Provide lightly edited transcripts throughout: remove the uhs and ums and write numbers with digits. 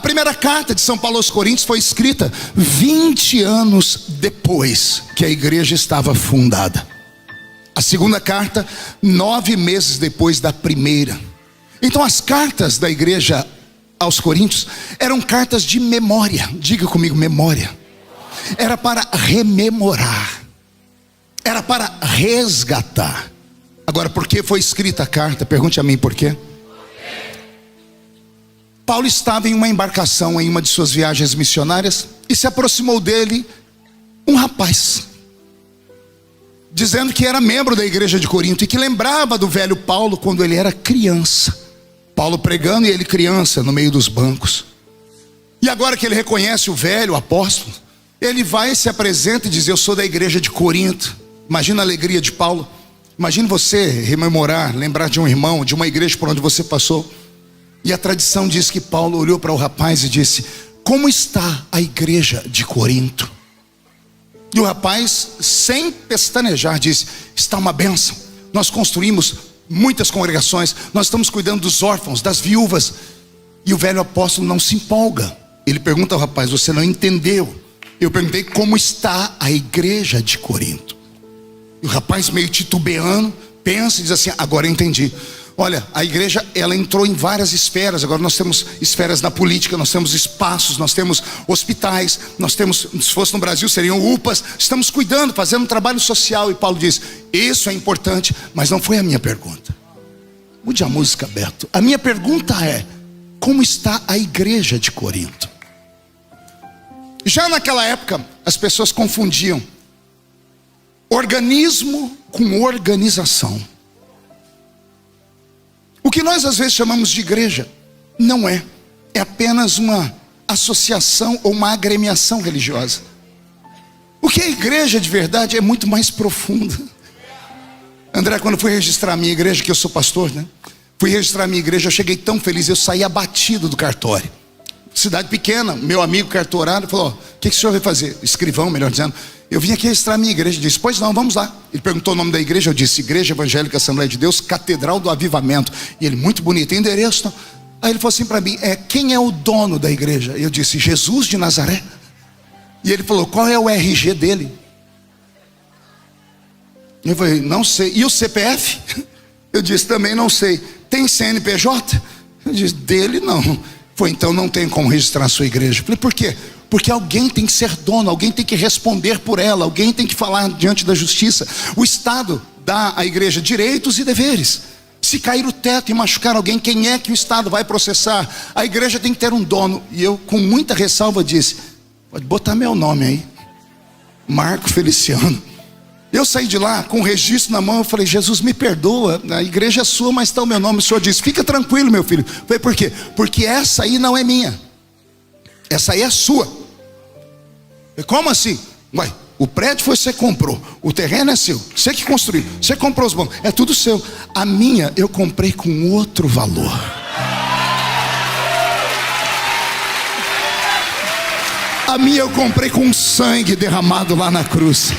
primeira carta de São Paulo aos Coríntios foi escrita 20 anos depois que a igreja estava fundada. A segunda carta, 9 meses depois da primeira. Então as cartas da igreja aos Coríntios eram cartas de memória. Diga comigo, memória. Era para rememorar, era para resgatar. Agora, por que foi escrita a carta? Pergunte a mim por quê. Paulo estava em uma embarcação em uma de suas viagens missionárias e se aproximou dele um rapaz, dizendo que era membro da igreja de Corinto e que lembrava do velho Paulo quando ele era criança. Paulo pregando e ele criança no meio dos bancos. E agora que ele reconhece o velho apóstolo, ele vai e se apresenta e diz: eu sou da igreja de Corinto. Imagina a alegria de Paulo. Imagine você rememorar, lembrar de um irmão, de uma igreja por onde você passou. E a tradição diz que Paulo olhou para o rapaz e disse: como está a igreja de Corinto? E o rapaz, sem pestanejar, disse: está uma bênção. Nós construímos muitas congregações, nós estamos cuidando dos órfãos, das viúvas. E o velho apóstolo não se empolga. Ele pergunta ao rapaz: você não entendeu? Eu perguntei como está a igreja de Corinto. E o rapaz, meio titubeando, pensa e diz assim: agora eu entendi. Olha, a igreja, ela entrou em várias esferas. Agora nós temos esferas na política, nós temos espaços, nós temos hospitais, nós temos, se fosse no Brasil seriam UPAs. Estamos cuidando, fazendo um trabalho social. E Paulo diz: isso é importante, mas não foi a minha pergunta. Mude a música, Beto. A minha pergunta é: como está a igreja de Corinto? Já naquela época, as pessoas confundiam organismo com organização. O que nós às vezes chamamos de igreja não é apenas uma associação ou uma agremiação religiosa. O que é igreja de verdade é muito mais profundo. André, quando fui registrar a minha igreja, que eu sou pastor, né? Fui registrar a minha igreja, eu cheguei tão feliz, eu saí abatido do cartório. Cidade pequena, meu amigo cartorário falou: o que o senhor vai fazer? Escrivão, melhor dizendo. Eu vim aqui registrar a minha igreja. Ele disse: pois não, vamos lá. Ele perguntou o nome da igreja, eu disse: Igreja Evangélica Assembleia de Deus, Catedral do Avivamento. E ele: muito bonito, endereço não? Aí ele falou assim para mim: quem é o dono da igreja? Eu disse: Jesus de Nazaré. E ele falou: qual é o RG dele? Eu falei: não sei. E o CPF? Eu disse: também não sei. Tem CNPJ? Eu disse: dele não. Foi: então não tem como registrar a sua igreja. Eu falei: por quê? Porque alguém tem que ser dono, alguém tem que responder por ela, alguém tem que falar diante da justiça. O Estado dá à igreja direitos e deveres. Se cair o teto e machucar alguém, quem é que o Estado vai processar? A igreja tem que ter um dono. E eu, com muita ressalva, disse: pode botar meu nome aí, Marco Feliciano. Eu saí de lá com o registro na mão. Eu falei: Jesus, me perdoa, a igreja é sua, mas está o meu nome. O senhor disse: fica tranquilo, meu filho. Eu falei: por quê? Porque essa aí não é minha, essa aí é sua. Eu falei: como assim? Uai, o prédio foi você que comprou, o terreno é seu, você que construiu, você comprou os bancos, é tudo seu. A minha eu comprei com outro valor. A minha eu comprei com sangue derramado lá na cruz.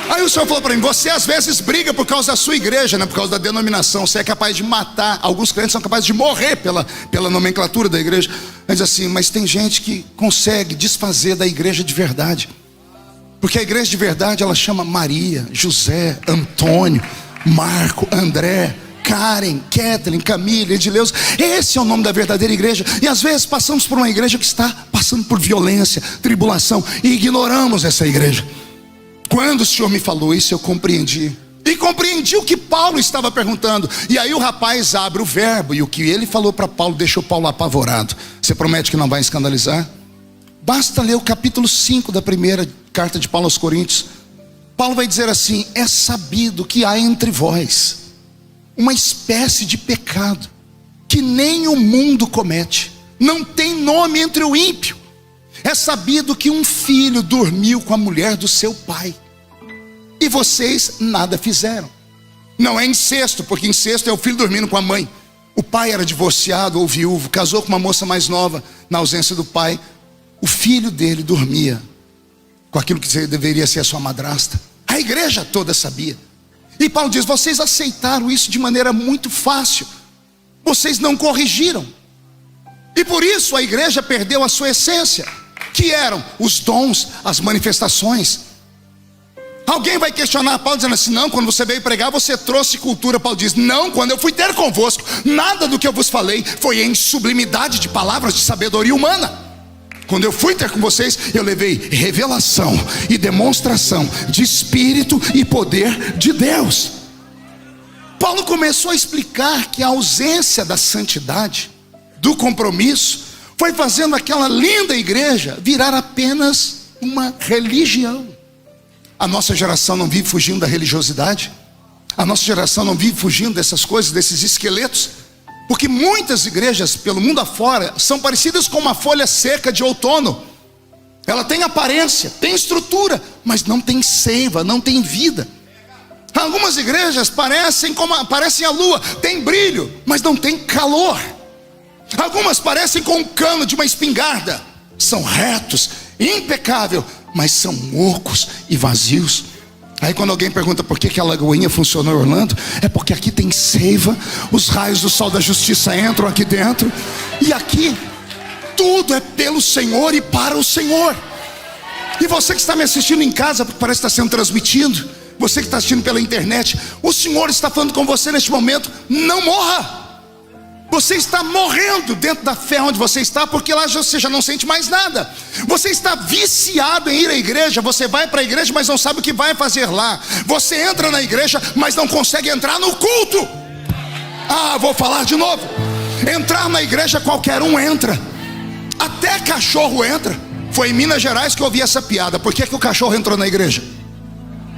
Aí o senhor falou para mim: você às vezes briga por causa da sua igreja, né? Por causa da denominação. Você é capaz de matar. Alguns crentes são capazes de morrer pela nomenclatura da igreja. Mas assim, mas tem gente que consegue desfazer da igreja de verdade. Porque a igreja de verdade, ela chama Maria, José, Antônio, Marco, André, Karen, Kathleen, Camila, Edileus. Esse é o nome da verdadeira igreja. E às vezes passamos por uma igreja que está passando por violência, tribulação, e ignoramos essa igreja. Quando o Senhor me falou isso, eu compreendi. E compreendi o que Paulo estava perguntando. E aí o rapaz abre o verbo, e o que ele falou para Paulo deixou Paulo apavorado. Você promete que não vai escandalizar? Basta ler o capítulo 5 da primeira carta de Paulo aos Coríntios. Paulo vai dizer assim: é sabido que há entre vós uma espécie de pecado que nem o mundo comete, não tem nome entre o ímpio. É sabido que um filho dormiu com a mulher do seu pai, e vocês nada fizeram. Não é incesto, porque incesto é o filho dormindo com a mãe. O pai era divorciado ou viúvo, casou com uma moça mais nova na ausência do pai. O filho dele dormia com aquilo que deveria ser a sua madrasta. A igreja toda sabia. E Paulo diz: vocês aceitaram isso de maneira muito fácil. Vocês não corrigiram. E por isso a igreja perdeu a sua essência, que eram os dons, as manifestações. Alguém vai questionar Paulo dizendo assim: não, quando você veio pregar você trouxe cultura. Paulo diz: não, quando eu fui ter convosco, nada do que eu vos falei foi em sublimidade de palavras de sabedoria humana. Quando eu fui ter com vocês, eu levei revelação e demonstração de Espírito e poder de Deus. Paulo começou a explicar que a ausência da santidade, do compromisso, foi fazendo aquela linda igreja virar apenas uma religião. A nossa geração não vive fugindo da religiosidade. A nossa geração não vive fugindo dessas coisas, desses esqueletos. Porque muitas igrejas pelo mundo afora são parecidas com uma folha seca de outono. Ela tem aparência, tem estrutura, mas não tem seiva, não tem vida. Algumas igrejas parecem a lua, tem brilho, mas não tem calor. Algumas parecem com um cano de uma espingarda, são retos, impecável, mas são ocos e vazios. Aí quando alguém pergunta por que a Lagoinha funcionou em Orlando, é porque aqui tem seiva, os raios do sol da justiça entram aqui dentro, e aqui tudo é pelo Senhor e para o Senhor. E você que está me assistindo em casa, porque parece que está sendo transmitido, você que está assistindo pela internet, o Senhor está falando com você neste momento: não morra. Você está morrendo dentro da fé onde você está, porque lá você já não sente mais nada. Você está viciado em ir à igreja. Você vai para a igreja, mas não sabe o que vai fazer lá. Você entra na igreja, mas não consegue entrar no culto. Vou falar de novo. Entrar na igreja qualquer um entra, até cachorro entra. Foi em Minas Gerais que eu ouvi essa piada. Por que o cachorro entrou na igreja?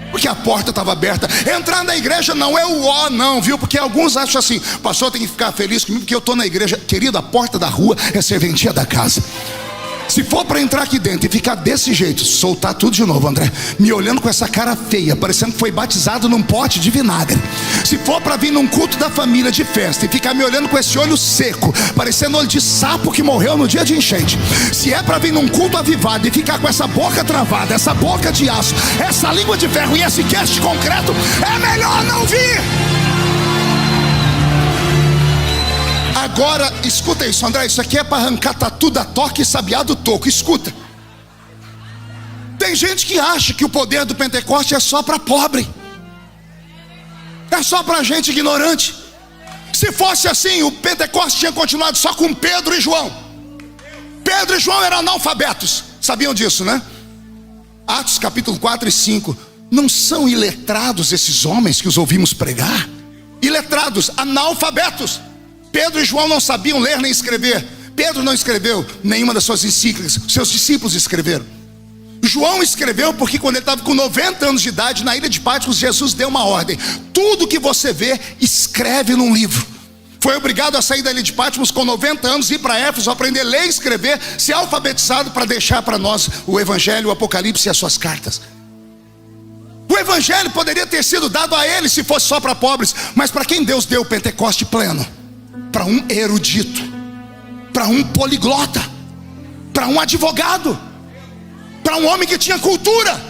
Porque a porta estava aberta. Entrar na igreja não é o ó não, viu? Porque alguns acham assim: pastor, tem que ficar feliz comigo porque eu estou na igreja. Querido, a porta da rua é a serventia da casa. Se for para entrar aqui dentro e ficar desse jeito, soltar tudo de novo, André, me olhando com essa cara feia, parecendo que foi batizado num pote de vinagre. Se for para vir num culto da família de festa e ficar me olhando com esse olho seco, parecendo olho de sapo que morreu no dia de enchente. Se é para vir num culto avivado e ficar com essa boca travada, essa boca de aço, essa língua de ferro e esse queixo de concreto, é melhor não vir. Agora, escuta isso, André, isso aqui é para arrancar tatu da toca e sabiá do toco. Escuta. Tem gente que acha que o poder do Pentecoste é só para pobre, é só para gente ignorante. Se fosse assim, o Pentecoste tinha continuado só com Pedro e João. Pedro e João eram analfabetos, sabiam disso, né? Atos capítulo 4 e 5. Não são iletrados esses homens que os ouvimos pregar? Iletrados, analfabetos. Pedro e João não sabiam ler nem escrever. Pedro não escreveu nenhuma das suas encíclicas, seus discípulos escreveram. João escreveu porque quando ele estava com 90 anos de idade, na ilha de Patmos, Jesus deu uma ordem: tudo que você vê, escreve num livro. Foi obrigado a sair da ilha de Patmos com 90 anos, ir para Éfeso, aprender a ler e escrever, ser alfabetizado para deixar para nós o Evangelho, o Apocalipse e as suas cartas. O Evangelho poderia ter sido dado a ele se fosse só para pobres, mas para quem Deus deu o Pentecoste pleno? Para um erudito, para um poliglota, para um advogado, para um homem que tinha cultura.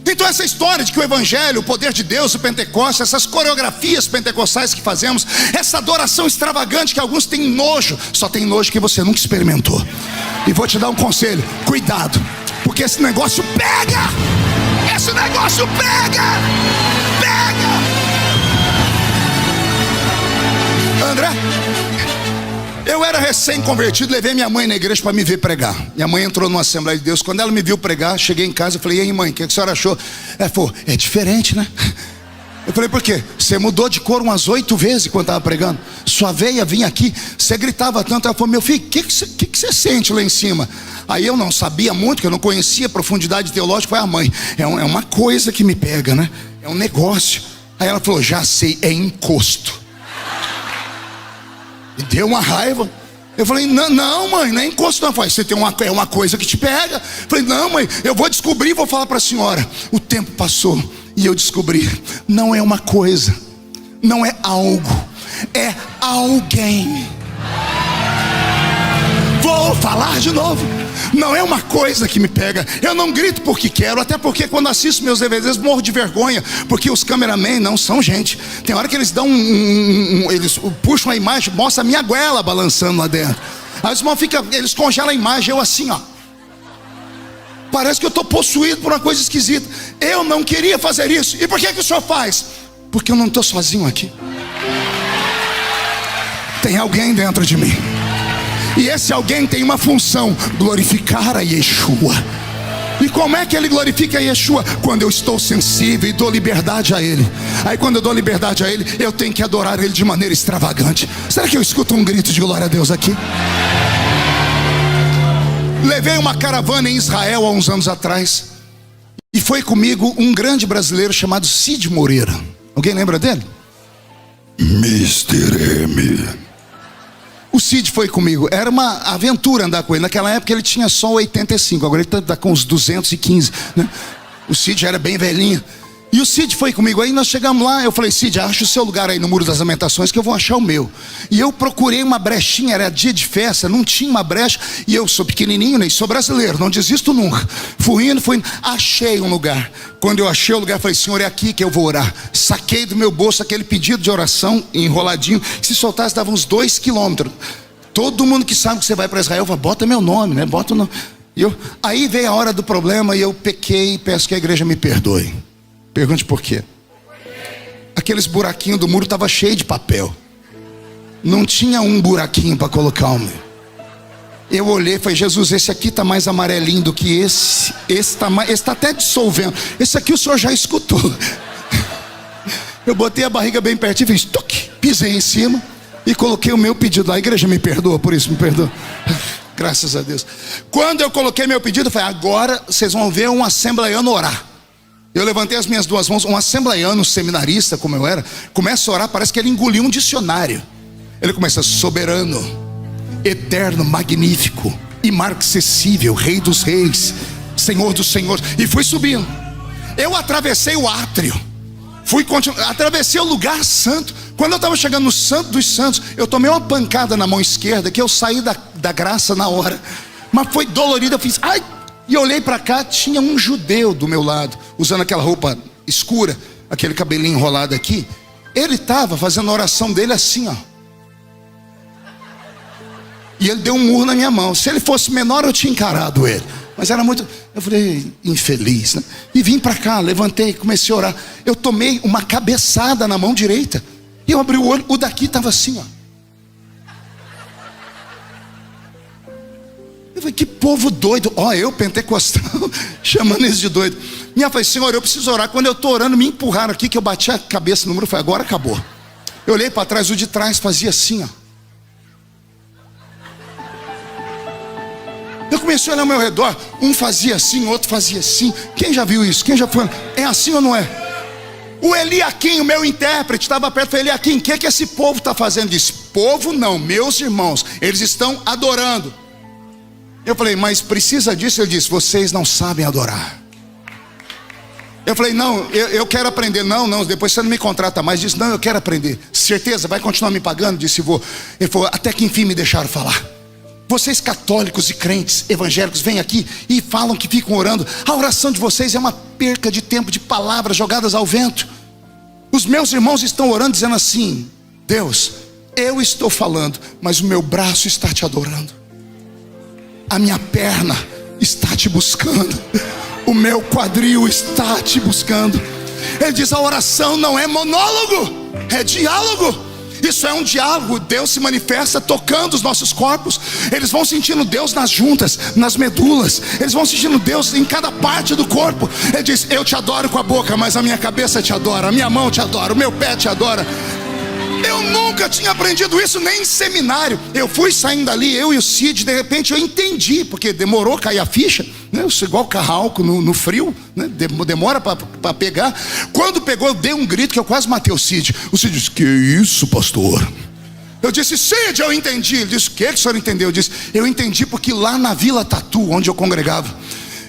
Então essa história de que o Evangelho, o poder de Deus, o Pentecostes, essas coreografias pentecostais que fazemos, essa adoração extravagante que alguns têm nojo, só tem nojo que você nunca experimentou. E vou te dar um conselho: cuidado, porque esse negócio pega. Esse negócio pega. André, eu era recém-convertido, levei minha mãe na igreja para me ver pregar. Minha mãe entrou numa Assembleia de Deus. Quando ela me viu pregar, cheguei em casa e falei: e aí, mãe, o que a senhora achou? Ela falou: é diferente, né? Eu falei: por quê? Você mudou de cor umas 8 vezes quando estava pregando. Sua veia vinha aqui, você gritava tanto. Ela falou: meu filho, o que você sente lá em cima? Aí eu não sabia muito, que eu não conhecia a profundidade teológica. Foi a mãe: é uma coisa que me pega, né? É um negócio. Aí ela falou: já sei, é encosto. E deu uma raiva. Eu falei: não, mãe, não é encosto não. Você tem é uma coisa que te pega. Eu falei: não, mãe, eu vou descobrir e vou falar para a senhora. O tempo passou e eu descobri: não é uma coisa, não é algo, é alguém. Vou falar de novo: não é uma coisa que me pega. Eu não grito porque quero, até porque quando assisto meus DVDs morro de vergonha, porque os cameramen não são gente. Tem hora que eles dão eles puxam a imagem, mostra a minha goela balançando lá dentro. Aí os irmãos eles congelam a imagem, eu assim, ó. Parece que eu estou possuído por uma coisa esquisita. Eu não queria fazer isso. E por que o senhor faz? Porque eu não estou sozinho aqui. Tem alguém dentro de mim. E esse alguém tem uma função: glorificar a Yeshua. E como é que ele glorifica a Yeshua? Quando eu estou sensível e dou liberdade a ele. Aí quando eu dou liberdade a ele, eu tenho que adorar ele de maneira extravagante. Será que eu escuto um grito de glória a Deus aqui? Levei uma caravana em Israel há uns anos atrás, e foi comigo um grande brasileiro chamado Cid Moreira. Alguém lembra dele? Mr. M. O Cid foi comigo. Era uma aventura andar com ele. Naquela época ele tinha só 85, agora ele está com uns 215, né? O Cid já era bem velhinho. E o Cid foi comigo. Aí nós chegamos lá, eu falei: Cid, acha o seu lugar aí no Muro das Lamentações que eu vou achar o meu. E eu procurei uma brechinha, era dia de festa, não tinha uma brecha. E eu sou pequenininho, nem sou brasileiro, não desisto nunca. Fui indo, achei um lugar. Quando eu achei o lugar, falei: Senhor, é aqui que eu vou orar. Saquei do meu bolso aquele pedido de oração enroladinho, que se soltasse dava uns 2 quilômetros. Todo mundo que sabe que você vai para Israel fala: bota meu nome, né? Bota o nome. Aí veio a hora do problema e eu pequei e peço que a igreja me perdoe. Pergunte por quê. Aqueles buraquinhos do muro estavam cheios de papel. Não tinha um buraquinho para colocar o meu. Eu olhei e falei: Jesus, esse aqui está mais amarelinho do que esse. Esse está até dissolvendo. Esse aqui o senhor já escutou. Eu botei a barriga bem pertinho, fiz tuc, pisei em cima e coloquei o meu pedido. A igreja me perdoa por isso, me perdoa. Graças a Deus. Quando eu coloquei meu pedido, eu falei: agora vocês vão ver um assembleiano orar. Eu levantei as minhas 2 mãos. Um assembleiano, seminarista como eu era, começa a orar, parece que ele engoliu um dicionário. Ele começa: soberano, eterno, magnífico, imarcessível, Rei dos reis, Senhor dos senhores. E fui subindo. Eu atravessei o átrio, atravessei o lugar santo. Quando eu estava chegando no Santo dos Santos, eu tomei uma pancada na mão esquerda, que eu saí da graça na hora. Mas foi dolorido, eu fiz ai. E eu olhei para cá, tinha um judeu do meu lado, usando aquela roupa escura, aquele cabelinho enrolado aqui. Ele estava fazendo a oração dele assim, ó. E ele deu um murro na minha mão. Se ele fosse menor, eu tinha encarado ele. Mas era muito... Eu falei: infeliz, né? E vim para cá, levantei, comecei a orar. Eu tomei uma cabeçada na mão direita. E eu abri o olho, o daqui estava assim, ó. Eu falei: que povo doido. Eu pentecostal, chamando eles de doido. Minha falei: Senhor, eu preciso orar. Quando eu estou orando, me empurraram aqui, que eu bati a cabeça no muro. Eu falei: agora acabou. Eu olhei para trás, o de trás fazia assim, ó. Eu comecei a olhar ao meu redor. Um fazia assim, outro fazia assim. Quem já viu isso? Quem já foi? É assim ou não é? O Eliaquim, o meu intérprete, estava perto. Falei: Eliaquim, o que esse povo está fazendo? Ele disse: povo não, meus irmãos, eles estão adorando. Eu falei: mas precisa disso? Ele disse: vocês não sabem adorar. Eu falei: não, eu quero aprender. Não, depois você não me contrata mais. Disse: não, eu quero aprender. Certeza, vai continuar me pagando? Disse: vou. Ele falou: até que enfim me deixaram falar. Vocês católicos e crentes evangélicos vêm aqui e falam que ficam orando. A oração de vocês é uma perca de tempo, de palavras jogadas ao vento. Os meus irmãos estão orando dizendo assim: Deus, eu estou falando, mas o meu braço está te adorando. A minha perna está te buscando. O meu quadril está te buscando. Ele diz: a oração não é monólogo, é diálogo. Isso é um diálogo. Deus se manifesta tocando os nossos corpos. Eles vão sentindo Deus nas juntas, nas medulas. Eles vão sentindo Deus em cada parte do corpo. Ele diz: eu te adoro com a boca, mas a minha cabeça te adora, a minha mão te adora, o meu pé te adora. Eu nunca tinha aprendido isso nem em seminário. Eu fui saindo dali, eu e o Cid, de repente eu entendi, porque demorou a cair a ficha, né? Eu sou igual carralco no frio, né? Demora para pegar. Quando pegou, eu dei um grito que eu quase matei o Cid. O Cid disse: que isso, pastor? Eu disse: Cid, eu entendi. Ele disse: o que o senhor entendeu? Eu disse: eu entendi porque lá na Vila Tatu, onde eu congregava,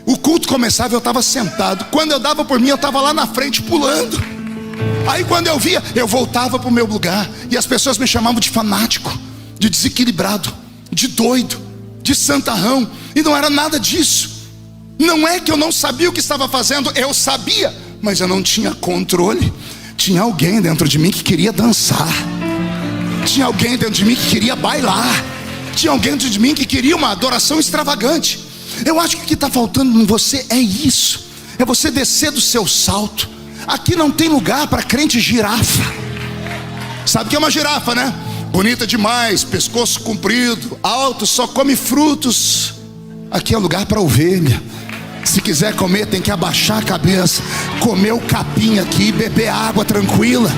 o culto começava, eu estava sentado. Quando eu dava por mim, eu estava lá na frente pulando. Aí quando eu via, eu voltava para o meu lugar. E as pessoas me chamavam de fanático, de desequilibrado, de doido, de santarrão. E não era nada disso. Não é que eu não sabia o que estava fazendo. Eu sabia, mas eu não tinha controle. Tinha alguém dentro de mim que queria dançar. Tinha alguém dentro de mim que queria bailar. Tinha alguém dentro de mim que queria uma adoração extravagante. Eu acho que o que está faltando em você é isso. É você descer do seu salto. Aqui não tem lugar para crente girafa. Sabe o que é uma girafa, né? Bonita demais, pescoço comprido, alto, só come frutos. Aqui é lugar para ovelha. Se quiser comer, tem que abaixar a cabeça, comer o capim aqui, beber água tranquila.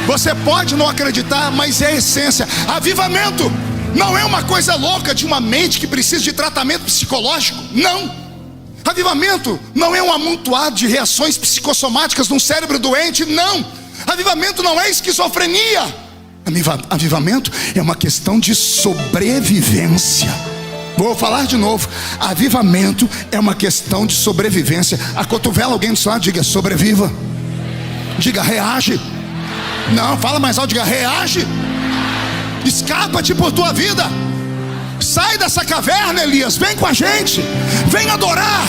Você pode não acreditar, mas é a essência. Avivamento não é uma coisa louca de uma mente que precisa de tratamento psicológico. Não. Avivamento não é um amontoado de reações psicossomáticas num cérebro doente. Não. Avivamento não é esquizofrenia. Avivamento é uma questão de sobrevivência. Vou falar de novo. Avivamento é uma questão de sobrevivência. Acotovela alguém do seu lado, diga: sobreviva. Diga: reage. Não, fala mais alto, diga: reage. Escapa-te por tua vida. Sai dessa caverna, Elias, vem com a gente. Vem adorar.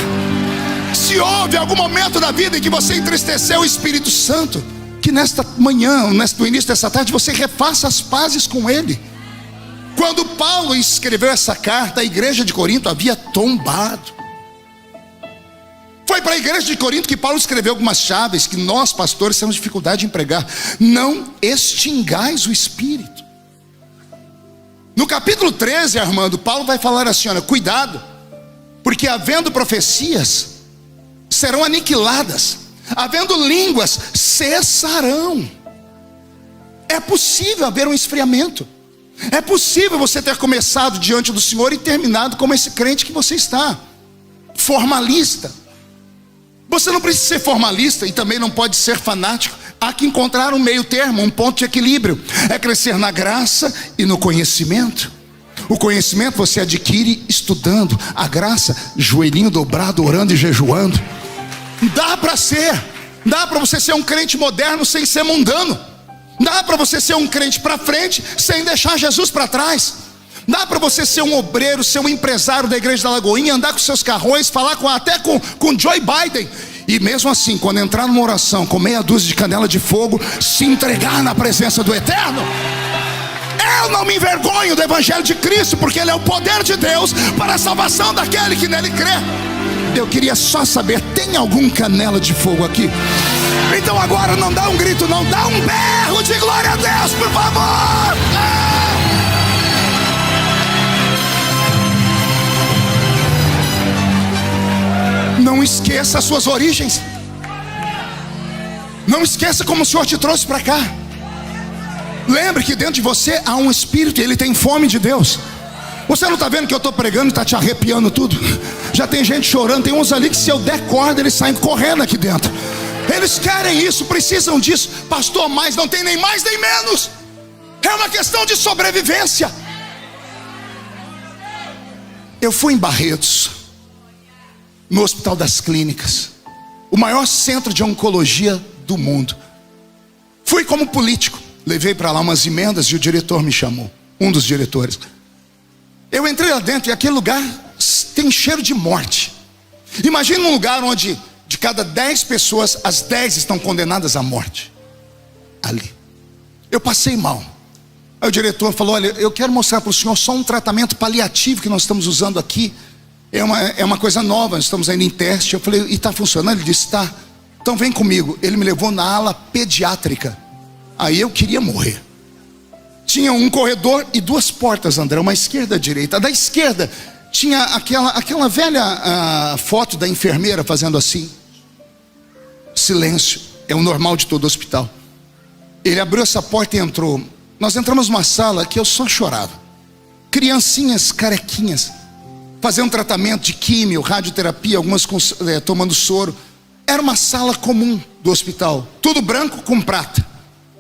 Se houve algum momento da vida em que você entristeceu o Espírito Santo, que nesta manhã, no início dessa tarde, você refaça as pazes com Ele. Quando Paulo escreveu essa carta, a igreja de Corinto havia tombado. Foi para a igreja de Corinto que Paulo escreveu algumas chaves que nós, pastores, temos dificuldade de pregar. Não extingais o Espírito. No capítulo 13, Armando, Paulo vai falar assim: olha, cuidado, porque havendo profecias, serão aniquiladas, havendo línguas, cessarão. É possível haver um esfriamento. É possível você ter começado diante do Senhor e terminado como esse crente que você está, formalista. Você não precisa ser formalista e também não pode ser fanático. Há que encontrar um meio termo, um ponto de equilíbrio. É crescer na graça e no conhecimento. O conhecimento você adquire estudando. A graça, joelhinho dobrado, orando e jejuando. Dá para você ser um crente moderno sem ser mundano. Dá para você ser um crente para frente sem deixar Jesus para trás. Dá para você ser um obreiro, ser um empresário da igreja da Lagoinha, andar com seus carrões, falar até com Joe Biden, e mesmo assim, quando entrar numa oração com meia dúzia de canela de fogo, se entregar na presença do Eterno. Eu não me envergonho do Evangelho de Cristo, porque ele é o poder de Deus para a salvação daquele que nele crê. Eu queria só saber, tem algum canela de fogo aqui? Então agora não dá um grito, não, dá um berro de glória a Deus, por favor. Não esqueça as suas origens. Não esqueça como o Senhor te trouxe para cá. Lembre que dentro de você há um espírito e ele tem fome de Deus. Você não está vendo que eu estou pregando e está te arrepiando tudo? Já tem gente chorando, tem uns ali que se eu der corda eles saem correndo aqui dentro. Eles querem isso, precisam disso. Pastor, mas não tem nem mais nem menos. É uma questão de sobrevivência. Eu fui em Barretos, no Hospital das Clínicas, o maior centro de oncologia do mundo. Fui como político, levei para lá umas emendas e o diretor me chamou, um dos diretores. Eu entrei lá dentro e aquele lugar tem cheiro de morte. Imagina um lugar onde de cada 10 pessoas, as 10 estão condenadas à morte. Ali. Eu passei mal. Aí o diretor falou: olha, eu quero mostrar para o senhor só um tratamento paliativo que nós estamos usando aqui. É uma coisa nova, nós estamos ainda em teste. Eu falei: e está funcionando? Ele disse: tá. Então vem comigo. Ele me levou na ala pediátrica. Aí eu queria morrer. Tinha um corredor e 2 portas, André, uma esquerda e direita. A da esquerda tinha aquela velha foto da enfermeira fazendo assim. Silêncio, é o normal de todo hospital. Ele abriu essa porta e entrou. Nós entramos numa sala que eu só chorava. Criancinhas carequinhas, fazendo tratamento de químio, radioterapia, algumas tomando soro. Era uma sala comum do hospital, tudo branco com prata.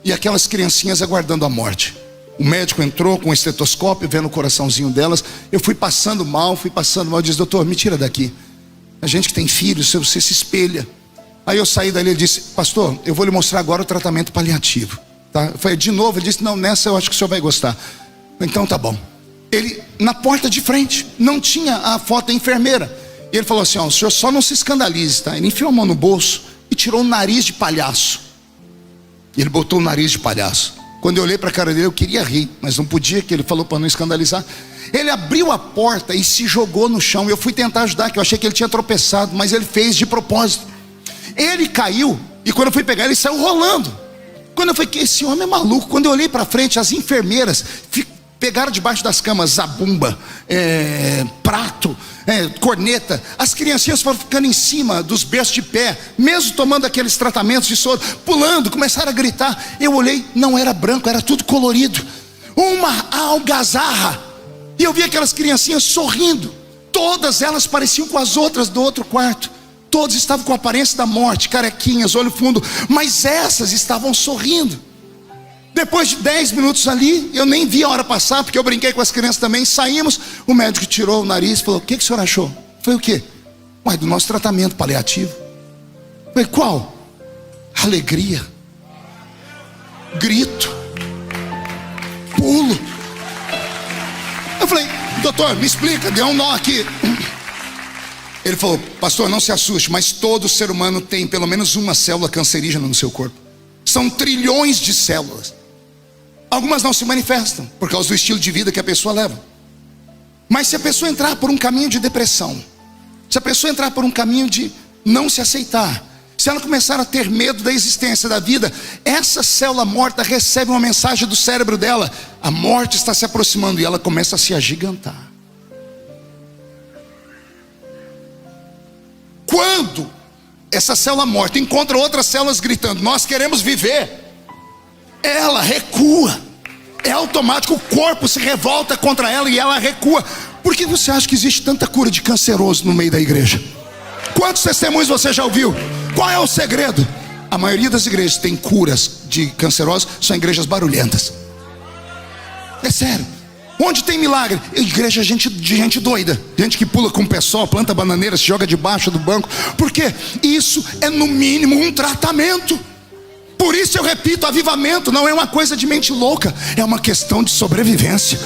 E aquelas criancinhas aguardando a morte. O médico entrou com um estetoscópio, vendo o coraçãozinho delas. Eu fui passando mal. Eu disse: doutor, me tira daqui. A gente que tem filhos, você se espelha. Aí eu saí dali e disse: pastor, eu vou lhe mostrar agora o tratamento paliativo, tá? Eu falei de novo, ele disse: não, nessa eu acho que o senhor vai gostar. Então tá bom. Ele, na porta de frente, não tinha a foto da enfermeira. E ele falou assim: ó, o senhor só não se escandalize, tá? Ele enfiou a mão no bolso e tirou o nariz de palhaço. Ele botou o nariz de palhaço. Quando eu olhei para a cara dele, eu queria rir, mas não podia, que ele falou para não escandalizar. Ele abriu a porta e se jogou no chão. Eu fui tentar ajudar, que eu achei que ele tinha tropeçado, mas ele fez de propósito. Ele caiu, e quando eu fui pegar, ele saiu rolando. Quando eu falei, esse homem é maluco. Quando eu olhei para frente, as enfermeiras pegaram debaixo das camas zabumba, prato, corneta. As criancinhas foram ficando em cima dos berços de pé, mesmo tomando aqueles tratamentos de soro, pulando, começaram a gritar. Eu olhei, não era branco, era tudo colorido. Uma algazarra. E eu vi aquelas criancinhas sorrindo. Todas elas pareciam com as outras do outro quarto. Todos estavam com a aparência da morte, carequinhas, olho fundo. Mas essas estavam sorrindo. Depois de 10 minutos ali, eu nem vi a hora passar, porque eu brinquei com as crianças também. Saímos, o médico tirou o nariz e falou, o que o senhor achou? Foi o quê? Ué, do nosso tratamento paliativo. Falei, qual? Alegria, grito, pulo. Eu falei, doutor, me explica, deu um nó aqui. Ele falou, pastor, não se assuste, mas todo ser humano tem pelo menos uma célula cancerígena no seu corpo. São trilhões de células. Algumas não se manifestam por causa do estilo de vida que a pessoa leva. Mas se a pessoa entrar por um caminho de depressão, se a pessoa entrar por um caminho de não se aceitar, se ela começar a ter medo da existência da vida, essa célula morta recebe uma mensagem do cérebro dela: a morte está se aproximando, e ela começa a se agigantar. Quando essa célula morta encontra outras células gritando, nós queremos viver, ela recua. É automático, o corpo se revolta contra ela e ela recua. Por que você acha que existe tanta cura de canceroso no meio da igreja? Quantos testemunhos você já ouviu? Qual é o segredo? A maioria das igrejas que tem curas de cancerosos são igrejas barulhentas. É sério. Onde tem milagre? Igreja de gente doida, gente que pula com o pé só, planta bananeira, se joga debaixo do banco. Por quê? Isso é no mínimo um tratamento. Por isso eu repito, avivamento não é uma coisa de mente louca, é uma questão de sobrevivência.